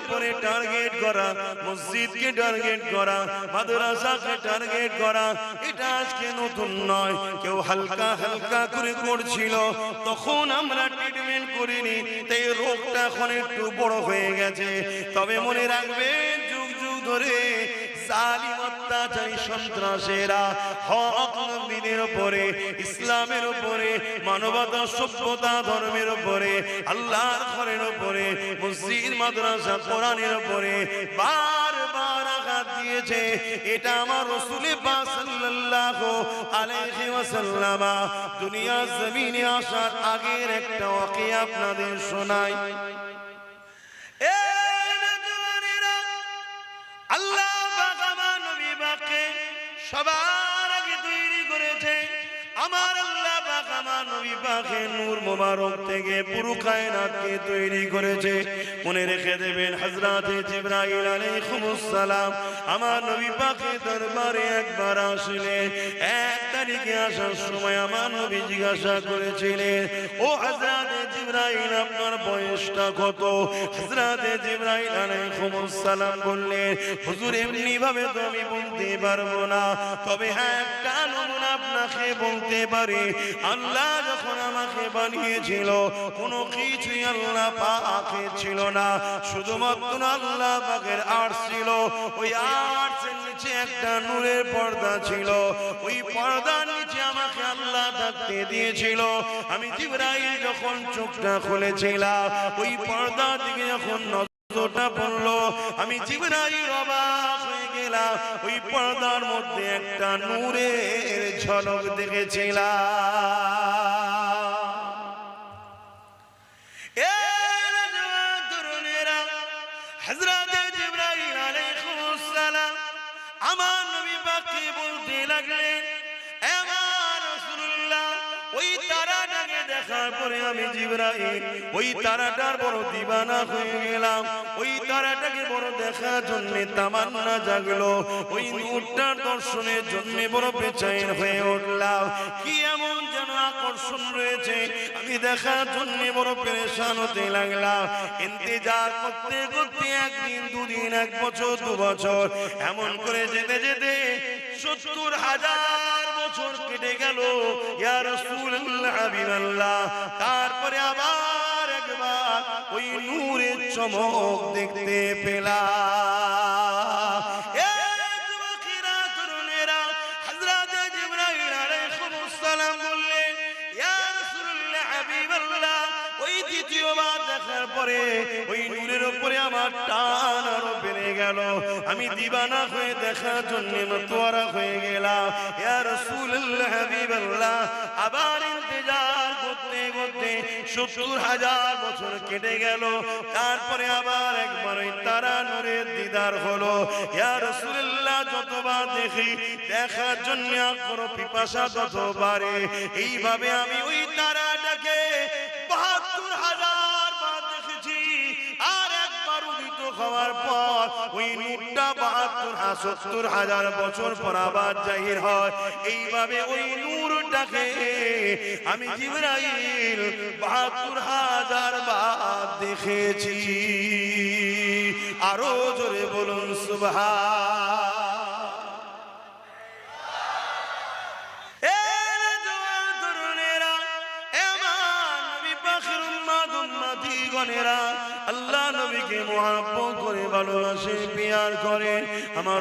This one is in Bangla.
উপরে টার্গেট করা, মসজিদকে টার্গেট করা, মাদ্রাসাকে টার্গেট করা, এটা আজকে নতুন নয়। কেউ হালকা হালকা করে করছিল, তখন আমরা ট্রিটমেন্ট করিনি, তাই রোগটা এখন একটু বড় হয়ে গেছে। তবে মনে রাখবেন, যুগ যুগ ধরে জালিম অত্যাচারী সন্ত্রাসীরা হক নবীদের উপরে, ইসলামের উপরে, মানবতা সভ্যতা ধর্মের উপরে, আল্লাহর ঘরের উপরে, মসজিদ মাদ্রাসা কোরআনের উপরে বারবার আঘাত দিয়েছে। এটা আমার রাসূল পাক সাল্লাল্লাহু আলাইহি ওয়াসাল্লাম দুনিয়া জমিনে আসার আগের একটা ওয়াকিয়া আপনাদের শোনাই। আল্লাহ পাক আমার নবী পাককে সবার আগে তৈরি করেছে। আমার আল্লাহ পাক আমার নবী পাকের নূর মোবারক থেকে পুরো কায়নাতকে তৈরি করেছে। মনে রেখে দেবেন, হযরতে জিবরাইল আলাইহিস সালাম আমার নবী পাকের দরবারে একবার আসলেন। এক তারিখে আসার সময় আমার নবী জিজ্ঞাসা করেছিলেন, ও হযরতে জিবরাইল, আপনার বয়সটা কত? হযরতে জিবরাইল আলাইহিস সালাম বললেন, হুজুর এমনি ভাবে তো আমি বলতে পারবো না, তবে হ্যাঁ একটা নমুনা আপনাকে বলতে পারি। আল্লাহ যখন আমাকে বানিয়েছিল, কোনো কিছুই আল্লাহ পাকের ছিল না, শুধুমাত্র আল্লাহ পাকের আরশ ছিল। ওই আরশের নিচে একটা নূরের পর্দা ছিল, ওই পর্দার নিচে আমাকে আল্লাহ থাকতে দিয়েছিল। আমি জিবরাইল যখন চোখটা খুলেছিলাম, ওই পর্দা দিকে যখন নজরটা পড়লো, আমি জিবরাইল অবাক হয়ে গেলাম। ওই পর্দার মধ্যে একটা নূরের ঝলক দেখেছিলাম। হযরতে জিবরাইল আলাইহিস সালাম আমার নবী পাককে বলতে লাগলেন, এ আমার রাসূলুল্লাহ, ওই তারাটাকে দেখার পরে আমি জিবরাইল ওই তারাটার বড় দিবানা হয়ে গেলাম। ওই তারাটাকে বড় দেখার জন্য তামান্না জাগলো, ওই নূরটার দর্শনের জন্য বড় বেচैन হয়ে উঠলাম। কি এমন যেন আকর্ষণ রয়েছে, আমি দেখার জন্য বড় পেরেশান হতে লাগলাম। ইন্তজার করতে করতে একদিন, দুদিন, এক বছর, 2 বছর, এমন করে যেতে যেতে 70,000 বছর কেটে গেল। ইয়া রাসূলুল্লাহ, হাবিবাল্লাহ, তারপরে আবার একবার ওই নূরের চমক দেখতে পেলাম। এ যুবকেরা, তরুণেরা, হযরতে জিবরাইল আলাইহিস সালাম বললেন, ইয়া রাসূলুল্লাহ, হাবিবাল্লাহ, ওই দ্বিতীয়বার দেখার পরে ওই নূরের উপরে আমার টান আরো বেড়ে গেল। আমি দিবানা হয়ে দেখার জন্য মতওয়ারা হয়ে গেলাম। ইয়া রাসূলুল্লাহ, হাবিবাল্লাহ, আবার ইন্তজার করতে করতে 70,000 বছর কেটে গেল। তারপরে আবার একবার ওই তারা নূরের দিদার হলো। ইয়া রাসূলুল্লাহ, যতবার দেখি, দেখার জন্য আগ্রহ পিপাসা তত বাড়ে। এইভাবে আমি ওই তারাটাকে 72,000 বার দেখেছি। আর একবার উদিত হওয়ার পর ওই নূরটা 70,000 বছর পর আবার জাহির হয়। এইভাবে ওই নূরটাকে আমি জিবরাইল 72,000 বার দেখেছি। আরো জোরে বলুন সুবহান। আল্লাহ নবীকে মুহাব্বত করে, ভালোবাসে, পিয়ার করে। আমার